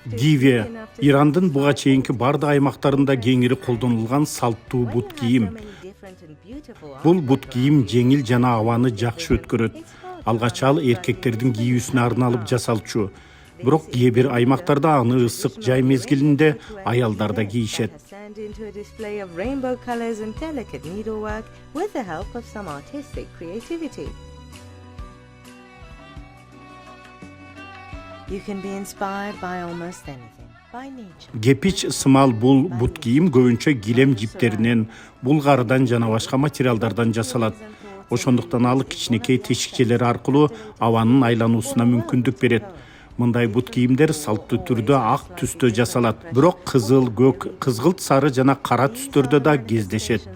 Гиве, Ирандын буга чейинки бардык аймактарында кеңири колдонулган салттуу бут кийим. Бул бут кийим жеңил жана абаны жакшы өткөрөт. Алгач ал эркектердин кийүүсүнө арналып жасалчу. Бирок кээ бир аймактарда аны ысык жай мезгилинде аялдарда кийишет. Кепич сымал бул бут кийим көбүнчө килем жиптеринен, булгарыдан жана башка материалдардан жасалат. Ошондуктан ал кичинекей тешикчелер аркылуу абанын айлануусуна мүмкүндүк берет. Мындай бут кийимдер салттуу түрдө ак түстө жасалат, бирок кызыл, көк, кызгылт сары жана кара түстөрдө да кездешет.